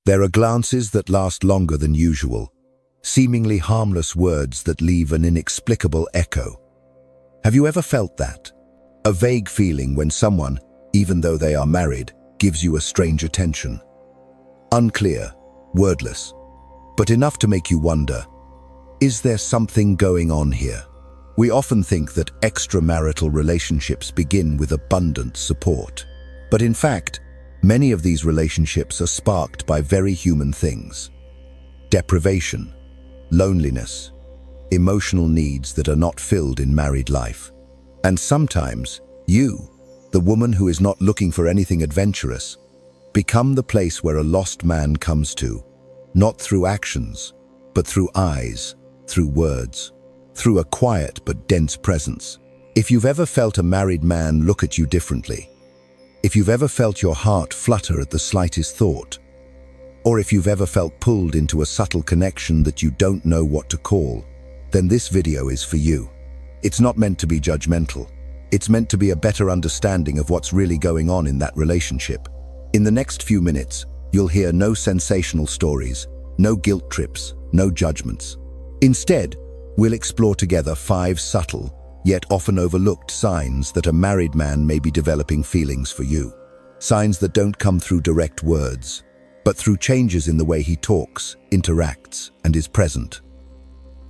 There are glances that last longer than usual, seemingly harmless words that leave an inexplicable echo. Have you ever felt that? A vague feeling when someone, even though they are married, gives you a strange attention. Unclear, wordless, but enough to make you wonder, is there something going on here? We often think that extramarital relationships begin with abundant support. But in fact, many of these relationships are sparked by very human things. Deprivation, loneliness, emotional needs that are not filled in married life. And sometimes, you, the woman who is not looking for anything adventurous, become the place where a lost man comes to, not through actions, but through eyes, through words, through a quiet but dense presence. If you've ever felt a married man look at you differently, if you've ever felt your heart flutter at the slightest thought, or if you've ever felt pulled into a subtle connection that you don't know what to call, then this video is for you. It's not meant to be judgmental. It's meant to be a better understanding of what's really going on in that relationship. In the next few minutes, you'll hear no sensational stories, no guilt trips, no judgments. Instead, we'll explore together 5 subtle, yet often overlooked signs that a married man may be developing feelings for you. Signs that don't come through direct words, but through changes in the way he talks, interacts, and is present.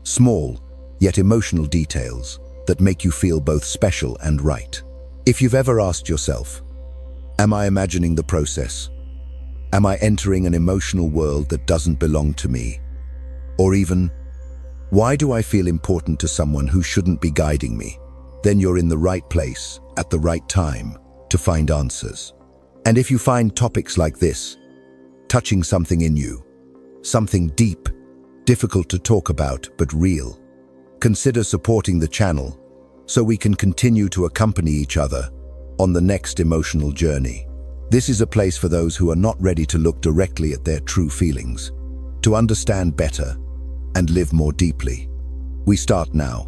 Small, yet emotional details that make you feel both special and right. If you've ever asked yourself, am I imagining the process? Am I entering an emotional world that doesn't belong to me? Or even, why do I feel important to someone who shouldn't be guiding me? Then you're in the right place, at the right time, to find answers. And if you find topics like this, touching something in you, something deep, difficult to talk about but real, consider supporting the channel so we can continue to accompany each other on the next emotional journey. This is a place for those who are not ready to look directly at their true feelings, to understand better and live more deeply. We start now,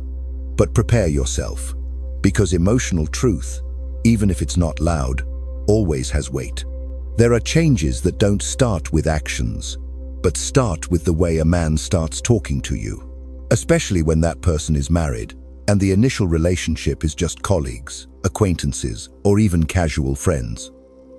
but prepare yourself, because emotional truth, even if it's not loud, always has weight. There are changes that don't start with actions, but start with the way a man starts talking to you, especially when that person is married and the initial relationship is just colleagues, acquaintances, or even casual friends.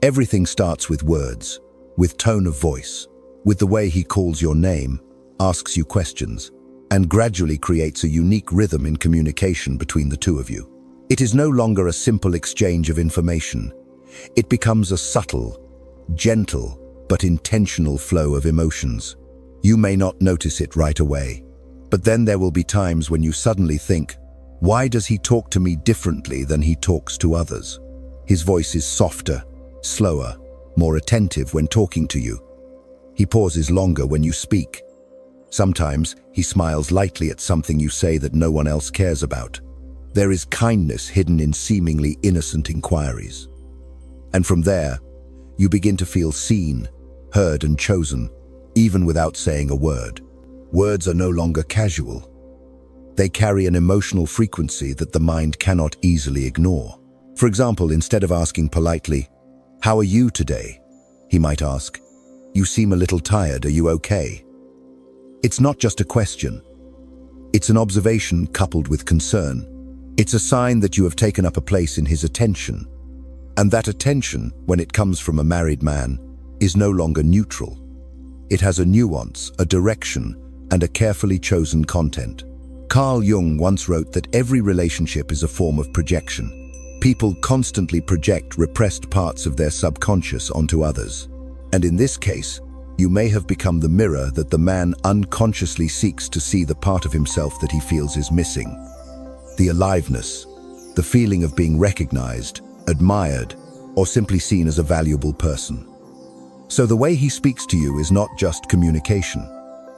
Everything starts with words, with tone of voice, with the way he calls your name, asks you questions, and gradually creates a unique rhythm in communication between the two of you. It is no longer a simple exchange of information. It becomes a subtle, gentle, but intentional flow of emotions. You may not notice it right away, but then there will be times when you suddenly think, why does he talk to me differently than he talks to others? His voice is softer, slower, more attentive when talking to you. He pauses longer when you speak. Sometimes he smiles lightly at something you say that no one else cares about. There is kindness hidden in seemingly innocent inquiries. And from there, you begin to feel seen, heard, and chosen, even without saying a word. Words are no longer casual. They carry an emotional frequency that the mind cannot easily ignore. For example, instead of asking politely, "How are you today?" he might ask, "You seem a little tired, are you okay?" It's not just a question. It's an observation coupled with concern. It's a sign that you have taken up a place in his attention. And that attention, when it comes from a married man, is no longer neutral. It has a nuance, a direction, and a carefully chosen content. Carl Jung once wrote that every relationship is a form of projection. People constantly project repressed parts of their subconscious onto others. And in this case, you may have become the mirror that the man unconsciously seeks to see the part of himself that he feels is missing. The aliveness, the feeling of being recognized, admired, or simply seen as a valuable person. So the way he speaks to you is not just communication.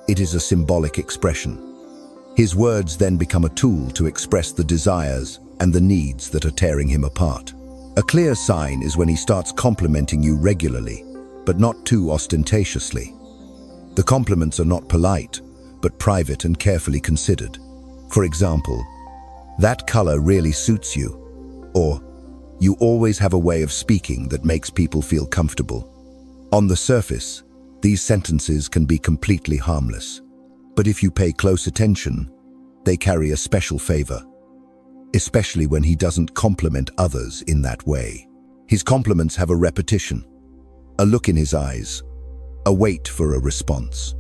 It is a symbolic expression. His words then become a tool to express the desires and the needs that are tearing him apart. A clear sign is when he starts complimenting you regularly, but not too ostentatiously. The compliments are not polite, but private and carefully considered. For example, "That color really suits you," or "You always have a way of speaking that makes people feel comfortable." On the surface, These sentences can be completely harmless. But if you pay close attention, they carry a special favor, especially when he doesn't compliment others in that way. His compliments have a repetition, a look in his eyes, a wait for a response.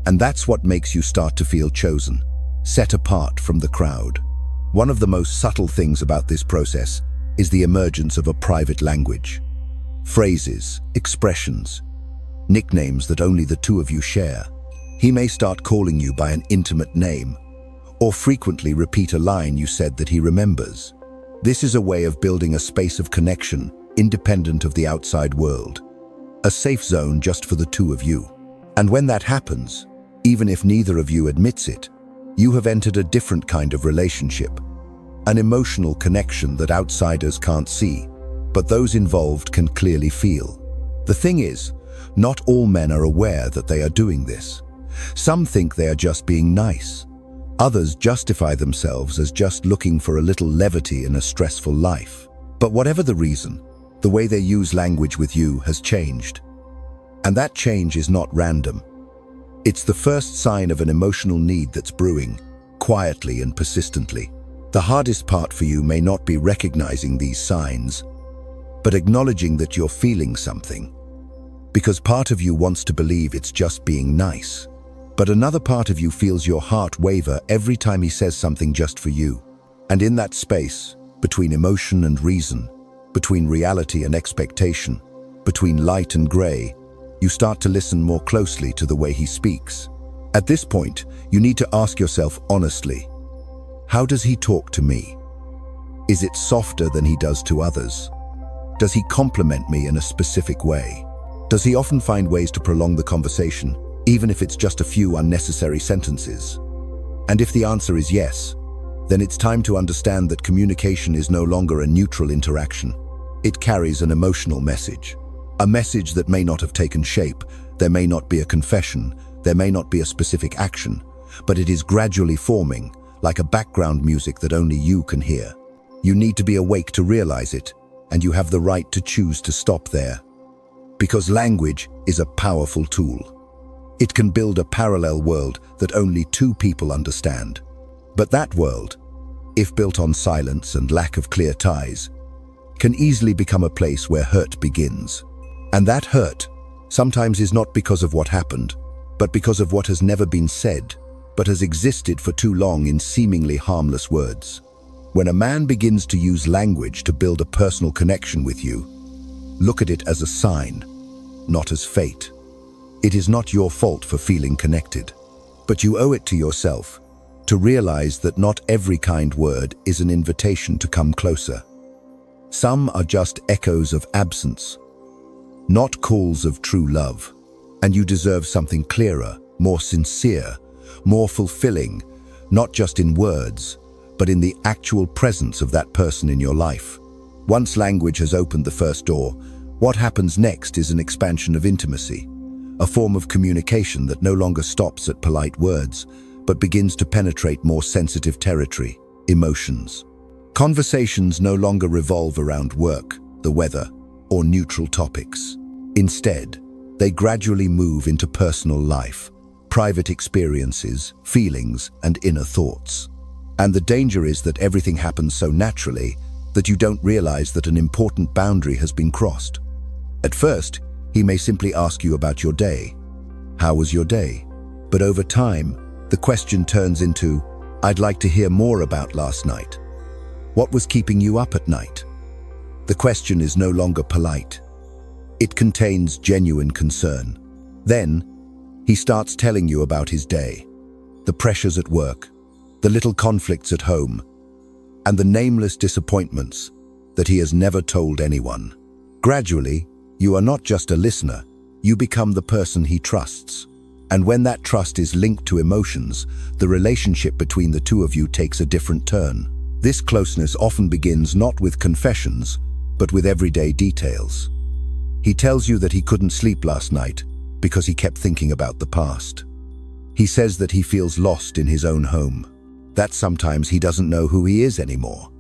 And that's what makes you start to feel chosen, set apart from the crowd. One of the most subtle things about this process is the emergence of a private language. Phrases, expressions, nicknames that only the two of you share. He may start calling you by an intimate name, or frequently repeat a line you said that he remembers. This is a way of building a space of connection independent of the outside world, a safe zone just for the two of you. And when that happens, even if neither of you admits it, you have entered a different kind of relationship, an emotional connection that outsiders can't see, but those involved can clearly feel. The thing is, not all men are aware that they are doing this. Some think they are just being nice. Others justify themselves as just looking for a little levity in a stressful life. But whatever the reason, the way they use language with you has changed. And that change is not random. It's the first sign of an emotional need that's brewing, quietly and persistently. The hardest part for you may not be recognizing these signs, but acknowledging that you're feeling something. Because part of you wants to believe it's just being nice, but another part of you feels your heart waver every time he says something just for you. And in that space, between emotion and reason, between reality and expectation, between light and gray, you start to listen more closely to the way he speaks. At this point, you need to ask yourself honestly, how does he talk to me? Is it softer than he does to others? Does he compliment me in a specific way? Does he often find ways to prolong the conversation, even if it's just a few unnecessary sentences? And if the answer is yes, then it's time to understand that communication is no longer a neutral interaction. It carries an emotional message. A message that may not have taken shape, there may not be a confession, there may not be a specific action, but it is gradually forming, like a background music that only you can hear. You need to be awake to realize it, and you have the right to choose to stop there. Because language is a powerful tool. It can build a parallel world that only two people understand. But that world, if built on silence and lack of clear ties, can easily become a place where hurt begins. And that hurt sometimes is not because of what happened, but because of what has never been said, but has existed for too long in seemingly harmless words. When a man begins to use language to build a personal connection with you, look at it as a sign, not as fate. It is not your fault for feeling connected, but you owe it to yourself to realize that not every kind word is an invitation to come closer. Some are just echoes of absence, not calls of true love. And you deserve something clearer, more sincere, more fulfilling, not just in words, but in the actual presence of that person in your life. Once language has opened the first door, what happens next is an expansion of intimacy, a form of communication that no longer stops at polite words, but begins to penetrate more sensitive territory, emotions. Conversations no longer revolve around work, the weather, or neutral topics. Instead, they gradually move into personal life, private experiences, feelings, and inner thoughts. And the danger is that everything happens so naturally that you don't realize that an important boundary has been crossed. At first, he may simply ask you about your day. How was your day? But over time, the question turns into, I'd like to hear more about last night. What was keeping you up at night? The question is no longer polite. It contains genuine concern. Then, he starts telling you about his day, the pressures at work, the little conflicts at home, and the nameless disappointments that he has never told anyone. Gradually, you are not just a listener, you become the person he trusts. And when that trust is linked to emotions, the relationship between the two of you takes a different turn. This closeness often begins not with confessions, but with everyday details. He tells you that he couldn't sleep last night because he kept thinking about the past. He says that he feels lost in his own home, that sometimes he doesn't know who he is anymore.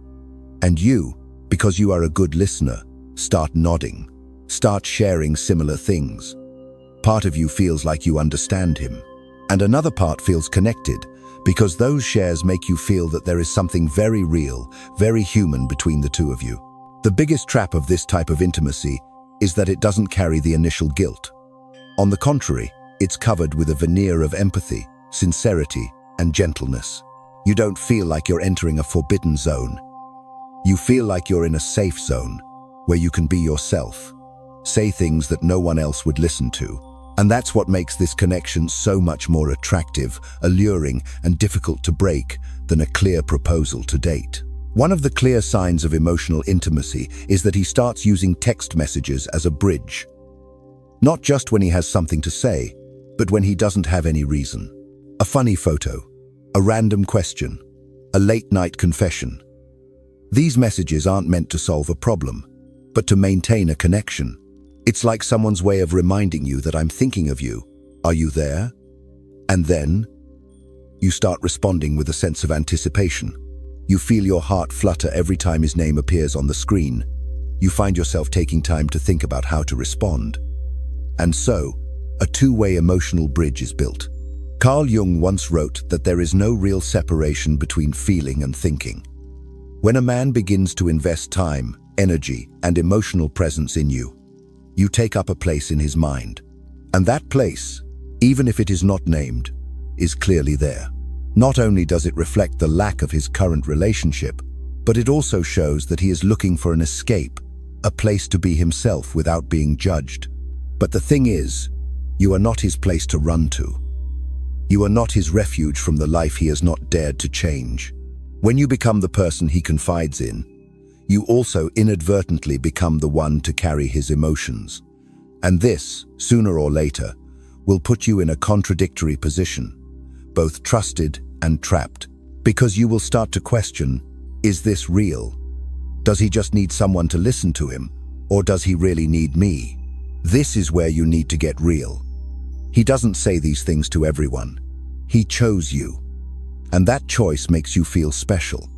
And you, because you are a good listener, start nodding, start sharing similar things. Part of you feels like you understand him, and another part feels connected, because those shares make you feel that there is something very real, very human between the two of you. The biggest trap of this type of intimacy is that it doesn't carry the initial guilt. On the contrary, it's covered with a veneer of empathy, sincerity, and gentleness. You don't feel like you're entering a forbidden zone. You feel like you're in a safe zone, where you can be yourself, say things that no one else would listen to. And that's what makes this connection so much more attractive, alluring, and difficult to break than a clear proposal to date. One of the clear signs of emotional intimacy is that he starts using text messages as a bridge. Not just when he has something to say, but when he doesn't have any reason. A funny photo, a random question, a late-night confession. These messages aren't meant to solve a problem, but to maintain a connection. It's like someone's way of reminding you that I'm thinking of you. Are you there? And then you start responding with a sense of anticipation. You feel your heart flutter every time his name appears on the screen. You find yourself taking time to think about how to respond. And so, a two-way emotional bridge is built. Carl Jung once wrote that there is no real separation between feeling and thinking. When a man begins to invest time, energy, and emotional presence in you, you take up a place in his mind. And that place, even if it is not named, is clearly there. Not only does it reflect the lack of his current relationship, but it also shows that he is looking for an escape, a place to be himself without being judged. But the thing is, you are not his place to run to. You are not his refuge from the life he has not dared to change. When you become the person he confides in, you also inadvertently become the one to carry his emotions. And this, sooner or later, will put you in a contradictory position, both trusted and trapped, because you will start to question, is this real? Does he just need someone to listen to him, or does he really need me? This is where you need to get real. He doesn't say these things to everyone. He chose you. And that choice makes you feel special.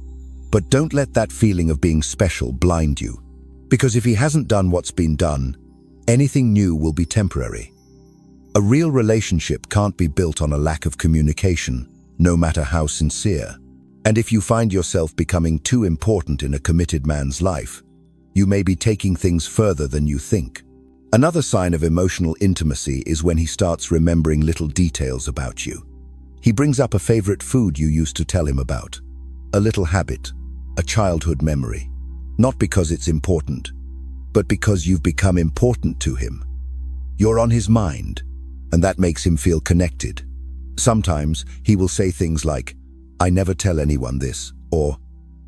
But don't let that feeling of being special blind you. Because if he hasn't done what's been done, anything new will be temporary. A real relationship can't be built on a lack of communication, no matter how sincere. And if you find yourself becoming too important in a committed man's life, you may be taking things further than you think. Another sign of emotional intimacy is when he starts remembering little details about you. He brings up a favorite food you used to tell him about, a little habit, a childhood memory. Not because it's important, but because you've become important to him. You're on his mind, and that makes him feel connected. Sometimes he will say things like, "I never tell anyone this," or,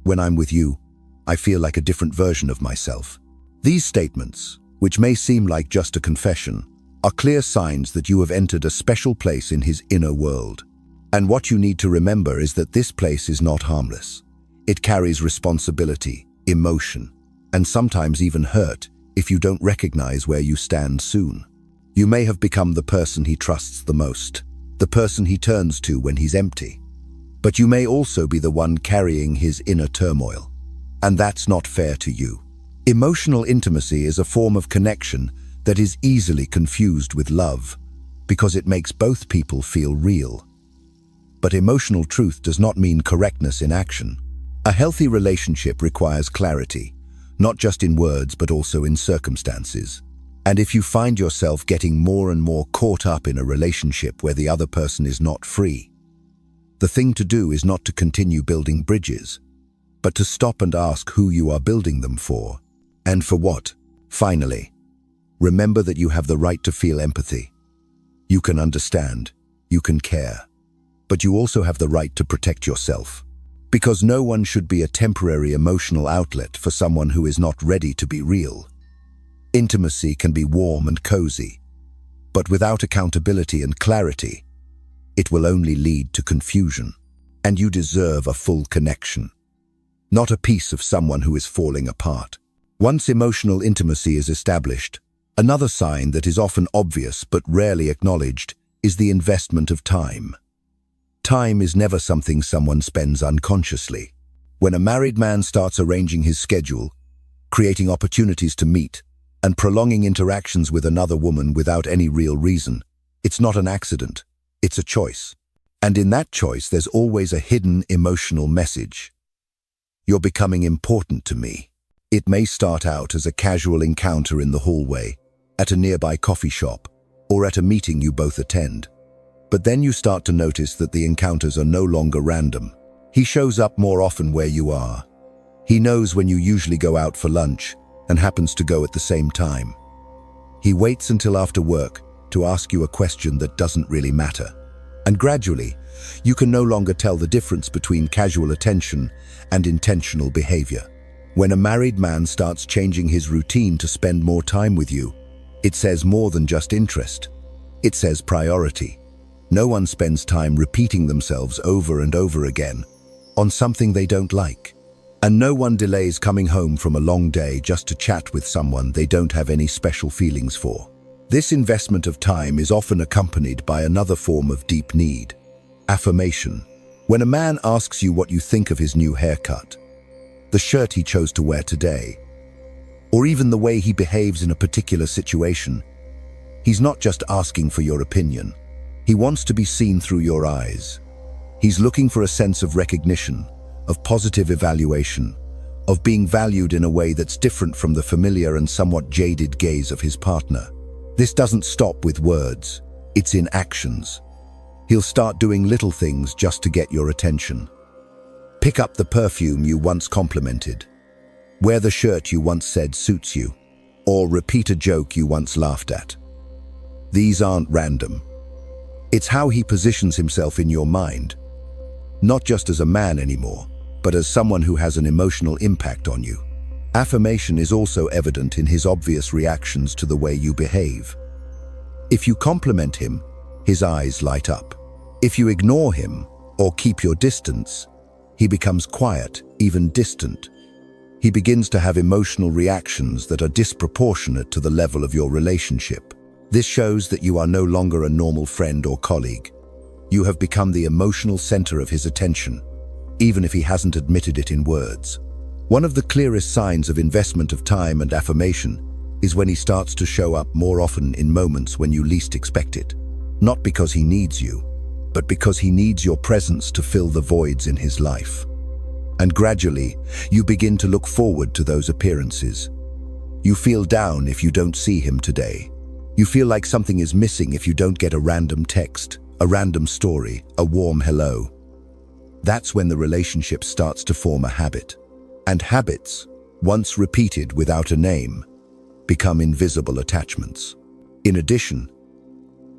"When I'm with you, I feel like a different version of myself." These statements, which may seem like just a confession, are clear signs that you have entered a special place in his inner world. And what you need to remember is that this place is not harmless. It carries responsibility, emotion, and sometimes even hurt if you don't recognize where you stand soon. You may have become the person he trusts the most, the person he turns to when he's empty. But you may also be the one carrying his inner turmoil. And that's not fair to you. Emotional intimacy is a form of connection that is easily confused with love, because it makes both people feel real. But emotional truth does not mean correctness in action. A healthy relationship requires clarity, not just in words but also in circumstances. And if you find yourself getting more and more caught up in a relationship where the other person is not free, the thing to do is not to continue building bridges, but to stop and ask who you are building them for, and for what. Finally, remember that you have the right to feel empathy. You can understand, you can care, but you also have the right to protect yourself. Because no one should be a temporary emotional outlet for someone who is not ready to be real. Intimacy can be warm and cozy, but without accountability and clarity, it will only lead to confusion. And you deserve a full connection, not a piece of someone who is falling apart. Once emotional intimacy is established, another sign that is often obvious but rarely acknowledged is the investment of time. Time is never something someone spends unconsciously. When a married man starts arranging his schedule, creating opportunities to meet, and prolonging interactions with another woman without any real reason. It's not an accident, it's a choice. And in that choice, there's always a hidden emotional message. You're becoming important to me. It may start out as a casual encounter in the hallway, at a nearby coffee shop, or at a meeting you both attend. But then you start to notice that the encounters are no longer random. He shows up more often where you are. He knows when you usually go out for lunch and happens to go at the same time. He waits until after work to ask you a question that doesn't really matter. And gradually, you can no longer tell the difference between casual attention and intentional behavior. When a married man starts changing his routine to spend more time with you, it says more than just interest. It says priority. No one spends time repeating themselves over and over again on something they don't like. And no one delays coming home from a long day just to chat with someone they don't have any special feelings for. This investment of time is often accompanied by another form of deep need: affirmation. When a man asks you what you think of his new haircut, the shirt he chose to wear today, or even the way he behaves in a particular situation, he's not just asking for your opinion. He wants to be seen through your eyes. He's looking for a sense of recognition, of positive evaluation, of being valued in a way that's different from the familiar and somewhat jaded gaze of his partner. This doesn't stop with words, it's in actions. He'll start doing little things just to get your attention. Pick up the perfume you once complimented. Wear the shirt you once said suits you. Or repeat a joke you once laughed at. These aren't random. It's how he positions himself in your mind. Not just as a man anymore, but as someone who has an emotional impact on you. Affirmation is also evident in his obvious reactions to the way you behave. If you compliment him, his eyes light up. If you ignore him or keep your distance, he becomes quiet, even distant. He begins to have emotional reactions that are disproportionate to the level of your relationship. This shows that you are no longer a normal friend or colleague. You have become the emotional center of his attention, even if he hasn't admitted it in words. One of the clearest signs of investment of time and affirmation is when he starts to show up more often in moments when you least expect it. Not because he needs you, but because he needs your presence to fill the voids in his life. And gradually, you begin to look forward to those appearances. You feel down if you don't see him today. You feel like something is missing if you don't get a random text, a random story, a warm hello. That's when the relationship starts to form a habit. And habits, once repeated without a name, become invisible attachments. In addition,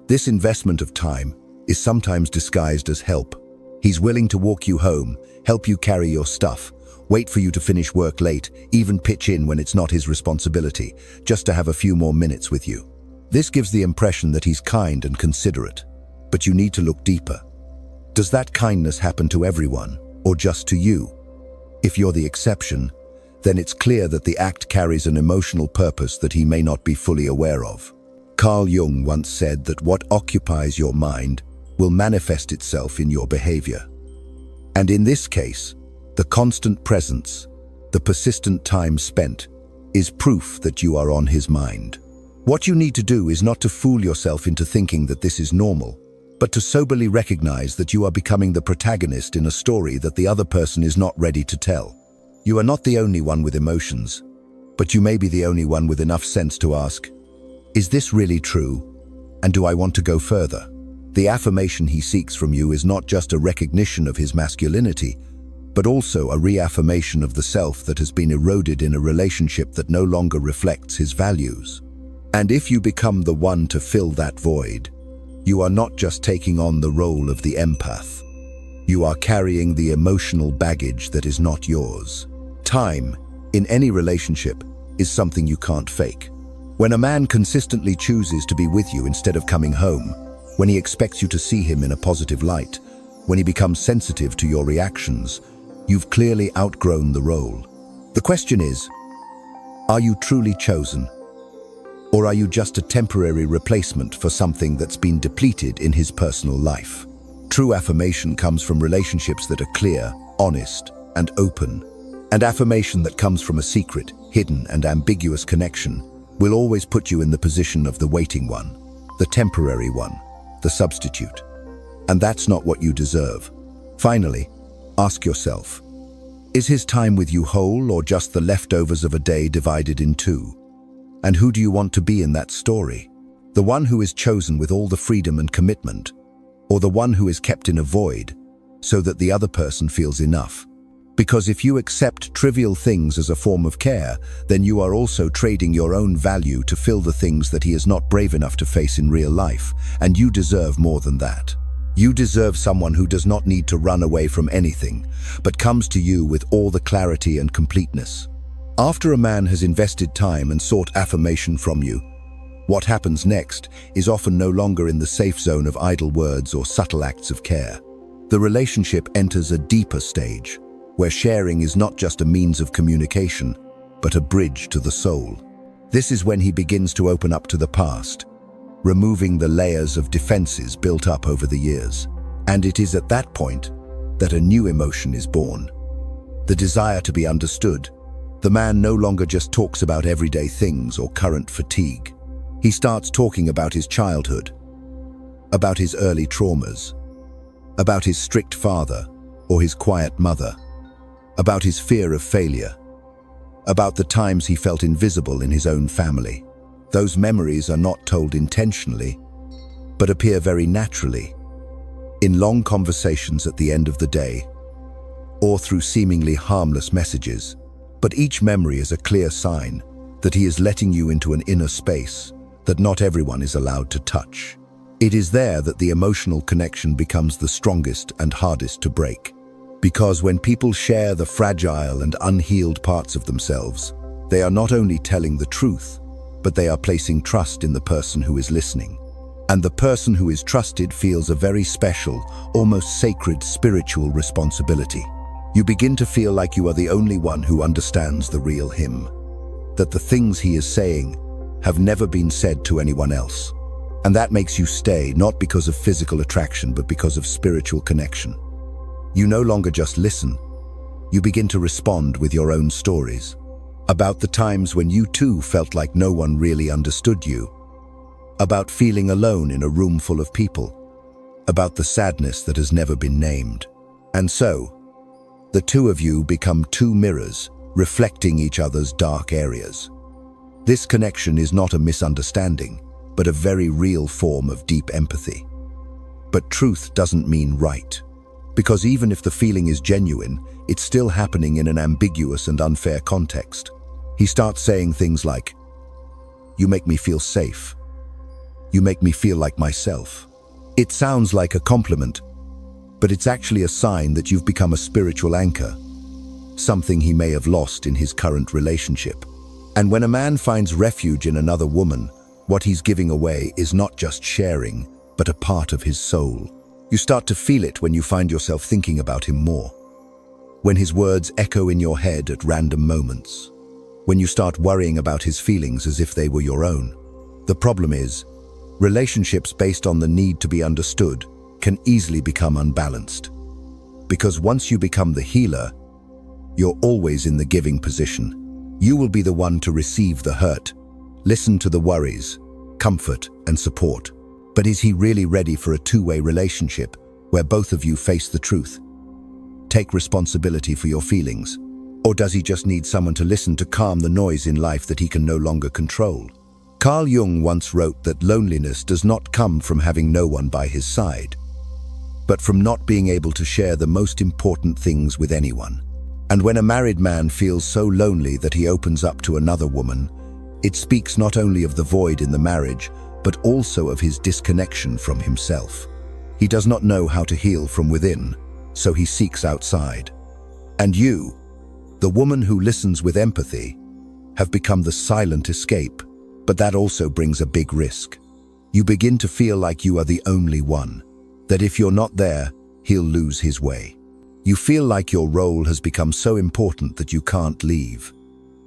this investment of time is sometimes disguised as help. He's willing to walk you home, help you carry your stuff, wait for you to finish work late, even pitch in when it's not his responsibility, just to have a few more minutes with you. This gives the impression that he's kind and considerate, but you need to look deeper. Does that kindness happen to everyone, or just to you? If you're the exception, then it's clear that the act carries an emotional purpose that he may not be fully aware of. Carl Jung once said that what occupies your mind will manifest itself in your behavior. And in this case, the constant presence, the persistent time spent, is proof that you are on his mind. What you need to do is not to fool yourself into thinking that this is normal, but to soberly recognize that you are becoming the protagonist in a story that the other person is not ready to tell. You are not the only one with emotions, but you may be the only one with enough sense to ask, is this really true? And do I want to go further? The affirmation he seeks from you is not just a recognition of his masculinity, but also a reaffirmation of the self that has been eroded in a relationship that no longer reflects his values. And if you become the one to fill that void, you are not just taking on the role of the empath. You are carrying the emotional baggage that is not yours. Time, in any relationship, is something you can't fake. When a man consistently chooses to be with you instead of coming home, when he expects you to see him in a positive light, when he becomes sensitive to your reactions, you've clearly outgrown the role. The question is, are you truly chosen? Or are you just a temporary replacement for something that's been depleted in his personal life? True affirmation comes from relationships that are clear, honest, and open. And affirmation that comes from a secret, hidden, and ambiguous connection will always put you in the position of the waiting one, the temporary one, the substitute. And that's not what you deserve. Finally, ask yourself, is his time with you whole or just the leftovers of a day divided in two? And who do you want to be in that story? The one who is chosen with all the freedom and commitment, or the one who is kept in a void so that the other person feels enough? Because if you accept trivial things as a form of care, then you are also trading your own value to fill the things that he is not brave enough to face in real life, and you deserve more than that. You deserve someone who does not need to run away from anything, but comes to you with all the clarity and completeness. After a man has invested time and sought affirmation from you, what happens next is often no longer in the safe zone of idle words or subtle acts of care. The relationship enters a deeper stage, where sharing is not just a means of communication, but a bridge to the soul. This is when he begins to open up to the past, removing the layers of defenses built up over the years. And it is at that point that a new emotion is born. The desire to be understood. The man no longer just talks about everyday things or current fatigue. He starts talking about his childhood, about his early traumas, about his strict father or his quiet mother, about his fear of failure, about the times he felt invisible in his own family. Those memories are not told intentionally, but appear very naturally, in long conversations at the end of the day, or through seemingly harmless messages. But each memory is a clear sign that he is letting you into an inner space that not everyone is allowed to touch. It is there that the emotional connection becomes the strongest and hardest to break. Because when people share the fragile and unhealed parts of themselves, they are not only telling the truth, but they are placing trust in the person who is listening. And the person who is trusted feels a very special, almost sacred spiritual responsibility. You begin to feel like you are the only one who understands the real him, that the things he is saying have never been said to anyone else. And that makes you stay, not because of physical attraction, but because of spiritual connection. You no longer just listen, you begin to respond with your own stories, about the times when you too felt like no one really understood you, about feeling alone in a room full of people, about the sadness that has never been named. And so, the two of you become two mirrors, reflecting each other's dark areas. This connection is not a misunderstanding, but a very real form of deep empathy. But truth doesn't mean right. Because even if the feeling is genuine, it's still happening in an ambiguous and unfair context. He starts saying things like, "You make me feel safe. You make me feel like myself." It sounds like a compliment, but it's actually a sign that you've become a spiritual anchor, something he may have lost in his current relationship. And when a man finds refuge in another woman, what he's giving away is not just sharing, but a part of his soul. You start to feel it when you find yourself thinking about him more, when his words echo in your head at random moments, when you start worrying about his feelings as if they were your own. The problem is, relationships based on the need to be understood can easily become unbalanced. Because once you become the healer, you're always in the giving position. You will be the one to receive the hurt, listen to the worries, comfort and support. But is he really ready for a two-way relationship where both of you face the truth, take responsibility for your feelings? Or does he just need someone to listen to calm the noise in life that he can no longer control? Carl Jung once wrote that loneliness does not come from having no one by his side, but from not being able to share the most important things with anyone. And when a married man feels so lonely that he opens up to another woman, it speaks not only of the void in the marriage, but also of his disconnection from himself. He does not know how to heal from within, so he seeks outside. And you, the woman who listens with empathy, have become the silent escape. But that also brings a big risk. You begin to feel like you are the only one, that if you're not there, he'll lose his way. You feel like your role has become so important that you can't leave,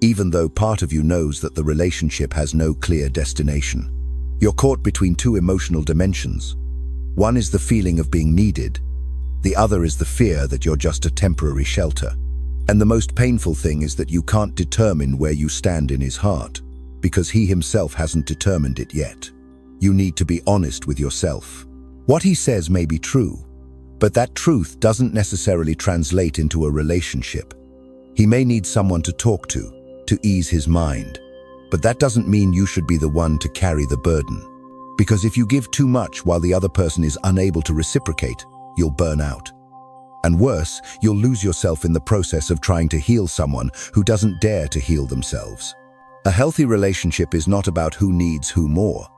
even though part of you knows that the relationship has no clear destination. You're caught between two emotional dimensions. One is the feeling of being needed. The other is the fear that you're just a temporary shelter. And the most painful thing is that you can't determine where you stand in his heart. because he himself hasn't determined it yet. You need to be honest with yourself. What he says may be true, but that truth doesn't necessarily translate into a relationship. He may need someone to talk to ease his mind, but that doesn't mean you should be the one to carry the burden. Because if you give too much while the other person is unable to reciprocate, you'll burn out. And worse, you'll lose yourself in the process of trying to heal someone who doesn't dare to heal themselves. A healthy relationship is not about who needs who more,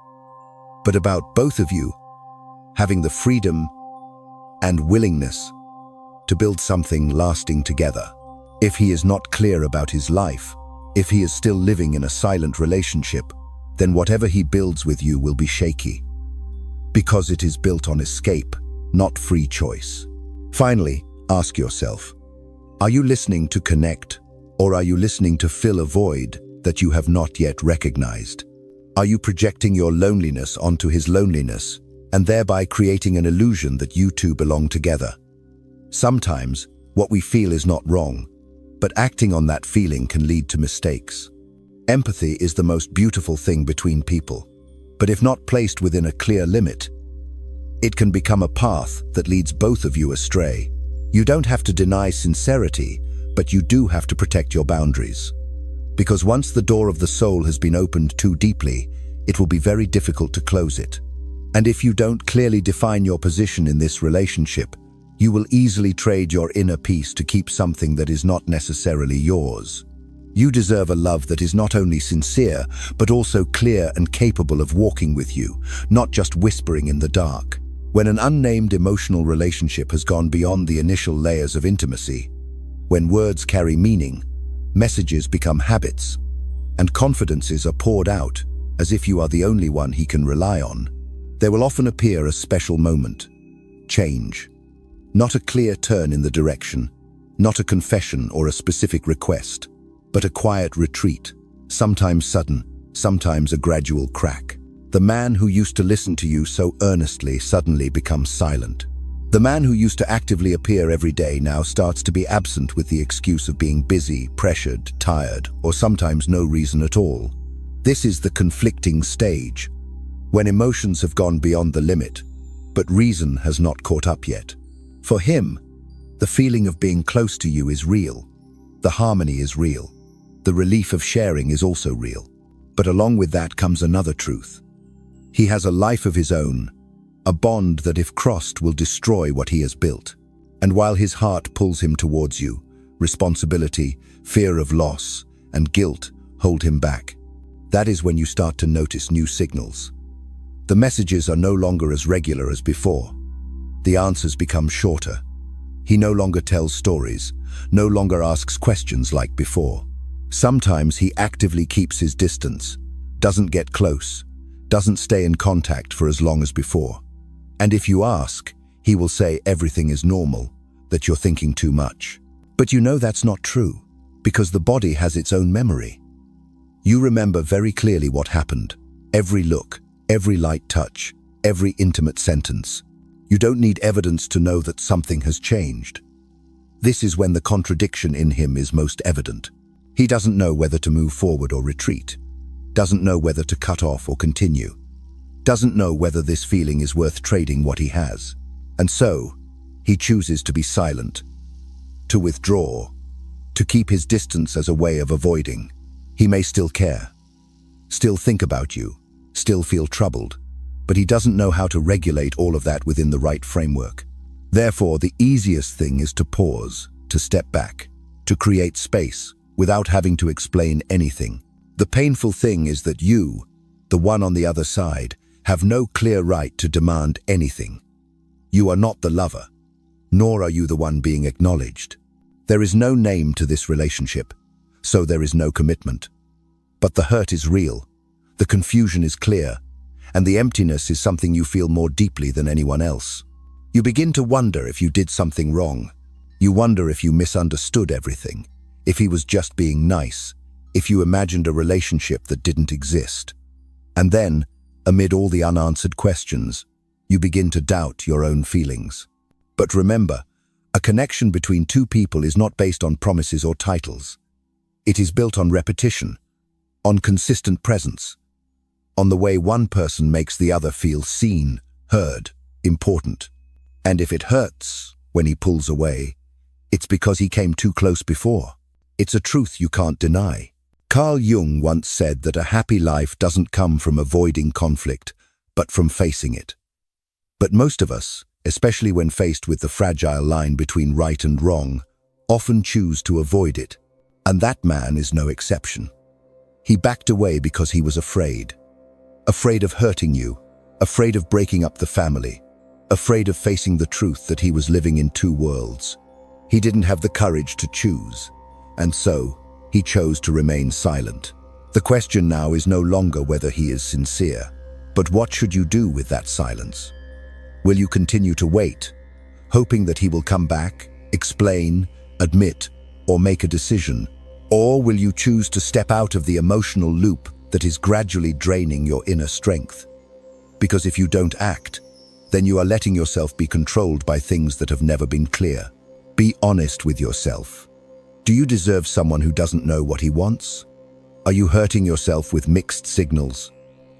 but about both of you having the freedom and willingness to build something lasting together. If he is not clear about his life, if he is still living in a silent relationship, then whatever he builds with you will be shaky, because it is built on escape, not free choice. Finally, ask yourself, are you listening to connect, or are you listening to fill a void that you have not yet recognized? Are you projecting your loneliness onto his loneliness, and thereby creating an illusion that you two belong together? Sometimes, what we feel is not wrong, but acting on that feeling can lead to mistakes. Empathy is the most beautiful thing between people, but if not placed within a clear limit, it can become a path that leads both of you astray. You don't have to deny sincerity, but you do have to protect your boundaries. Because once the door of the soul has been opened too deeply, it will be very difficult to close it. And if you don't clearly define your position in this relationship, you will easily trade your inner peace to keep something that is not necessarily yours. You deserve a love that is not only sincere, but also clear and capable of walking with you, not just whispering in the dark. When an unnamed emotional relationship has gone beyond the initial layers of intimacy, when words carry meaning, messages become habits, and confidences are poured out as if you are the only one he can rely on, there will often appear a special moment. Change. Not a clear turn in the direction, not a confession or a specific request, but a quiet retreat, sometimes sudden, sometimes a gradual crack. The man who used to listen to you so earnestly suddenly becomes silent. The man who used to actively appear every day now starts to be absent with the excuse of being busy, pressured, tired, or sometimes no reason at all. This is the conflicting stage, when emotions have gone beyond the limit, but reason has not caught up yet. For him, the feeling of being close to you is real. The harmony is real. The relief of sharing is also real. But along with that comes another truth. He has a life of his own, a bond that if crossed will destroy what he has built. And while his heart pulls him towards you, responsibility, fear of loss, and guilt hold him back. That is when you start to notice new signals. The messages are no longer as regular as before. The answers become shorter. He no longer tells stories, no longer asks questions like before. Sometimes he actively keeps his distance, doesn't get close, doesn't stay in contact for as long as before. And if you ask, he will say everything is normal, that you're thinking too much. But you know that's not true, because the body has its own memory. You remember very clearly what happened, every look, every light touch, every intimate sentence. You don't need evidence to know that something has changed. This is when the contradiction in him is most evident. He doesn't know whether to move forward or retreat, doesn't know whether to cut off or continue, doesn't know whether this feeling is worth trading what he has. And so, he chooses to be silent, to withdraw, to keep his distance as a way of avoiding. He may still care, still think about you, still feel troubled, but he doesn't know how to regulate all of that within the right framework. Therefore, the easiest thing is to pause, to step back, to create space, without having to explain anything. The painful thing is that you, the one on the other side, have no clear right to demand anything. You are not the lover, nor are you the one being acknowledged. There is no name to this relationship, so there is no commitment. But the hurt is real, the confusion is clear, and the emptiness is something you feel more deeply than anyone else. You begin to wonder if you did something wrong. You wonder if you misunderstood everything, if he was just being nice, if you imagined a relationship that didn't exist. And then, amid all the unanswered questions, you begin to doubt your own feelings. But remember, a connection between two people is not based on promises or titles. It is built on repetition, on consistent presence, on the way one person makes the other feel seen, heard, important. And if it hurts when he pulls away, it's because he came too close before. It's a truth you can't deny. Carl Jung once said that a happy life doesn't come from avoiding conflict, but from facing it. But most of us, especially when faced with the fragile line between right and wrong, often choose to avoid it. And that man is no exception. He backed away because he was afraid. Afraid of hurting you, afraid of breaking up the family, afraid of facing the truth that he was living in two worlds. He didn't have the courage to choose, and so he chose to remain silent. The question now is no longer whether he is sincere, but what should you do with that silence? Will you continue to wait, hoping that he will come back, explain, admit, or make a decision? Or will you choose to step out of the emotional loop that is gradually draining your inner strength? Because if you don't act, then you are letting yourself be controlled by things that have never been clear. Be honest with yourself. Do you deserve someone who doesn't know what he wants? Are you hurting yourself with mixed signals?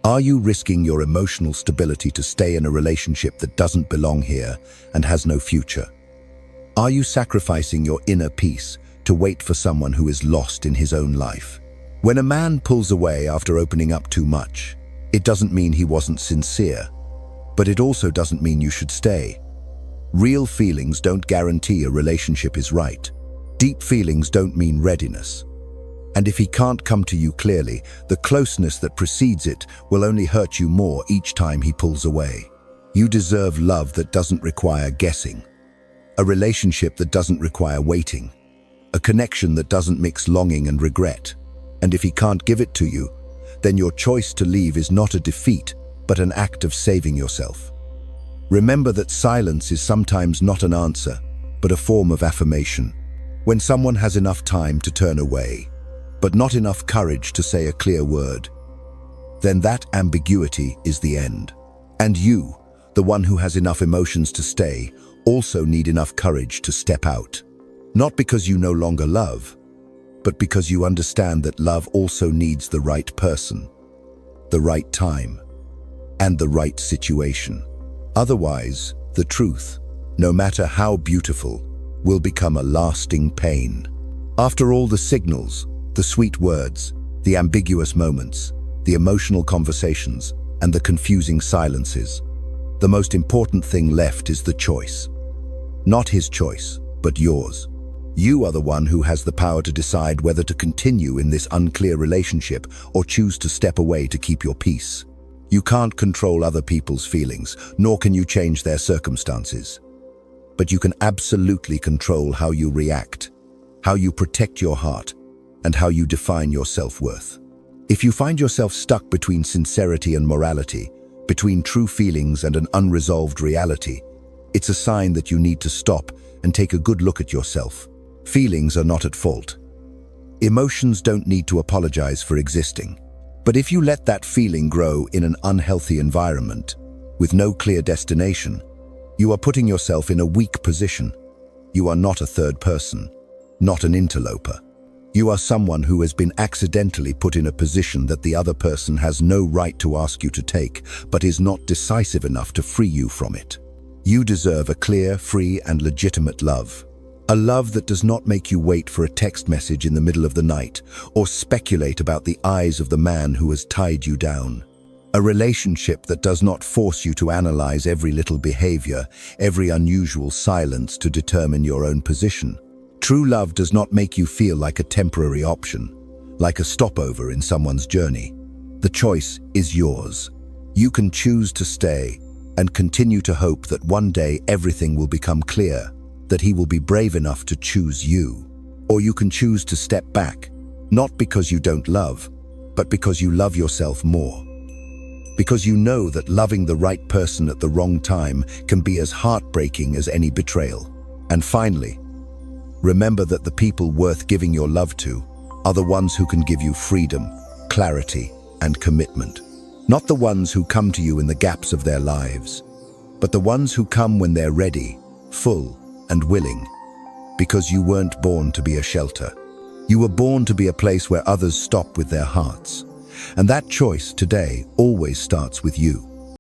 Are you risking your emotional stability to stay in a relationship that doesn't belong here and has no future? Are you sacrificing your inner peace to wait for someone who is lost in his own life? When a man pulls away after opening up too much, it doesn't mean he wasn't sincere, but it also doesn't mean you should stay. Real feelings don't guarantee a relationship is right. Deep feelings don't mean readiness. And if he can't come to you clearly, the closeness that precedes it will only hurt you more each time he pulls away. You deserve love that doesn't require guessing, a relationship that doesn't require waiting, a connection that doesn't mix longing and regret. And if he can't give it to you, then your choice to leave is not a defeat, but an act of saving yourself. Remember that silence is sometimes not an answer, but a form of affirmation. When someone has enough time to turn away, but not enough courage to say a clear word, then that ambiguity is the end. And you, the one who has enough emotions to stay, also need enough courage to step out. Not because you no longer love, but because you understand that love also needs the right person, the right time, and the right situation. Otherwise, the truth, no matter how beautiful, will become a lasting pain. After all the signals, the sweet words, the ambiguous moments, the emotional conversations, and the confusing silences, the most important thing left is the choice. Not his choice, but yours. You are the one who has the power to decide whether to continue in this unclear relationship or choose to step away to keep your peace. You can't control other people's feelings, nor can you change their circumstances. But you can absolutely control how you react, how you protect your heart, and how you define your self-worth. If you find yourself stuck between sincerity and morality, between true feelings and an unresolved reality, it's a sign that you need to stop and take a good look at yourself. Feelings are not at fault. Emotions don't need to apologize for existing. But if you let that feeling grow in an unhealthy environment, with no clear destination, you are putting yourself in a weak position. You are not a third person, not an interloper. You are someone who has been accidentally put in a position that the other person has no right to ask you to take, but is not decisive enough to free you from it. You deserve a clear, free, and legitimate love. A love that does not make you wait for a text message in the middle of the night or speculate about the eyes of the man who has tied you down. A relationship that does not force you to analyze every little behavior, every unusual silence to determine your own position. True love does not make you feel like a temporary option, like a stopover in someone's journey. The choice is yours. You can choose to stay and continue to hope that one day everything will become clear, that he will be brave enough to choose you. Or you can choose to step back, not because you don't love, but because you love yourself more. Because you know that loving the right person at the wrong time can be as heartbreaking as any betrayal. And finally, remember that the people worth giving your love to are the ones who can give you freedom, clarity, and commitment. Not the ones who come to you in the gaps of their lives, but the ones who come when they're ready, full, and willing, because you weren't born to be a shelter. You You were born to be a place where others stop with their hearts. And that choice today always starts with you.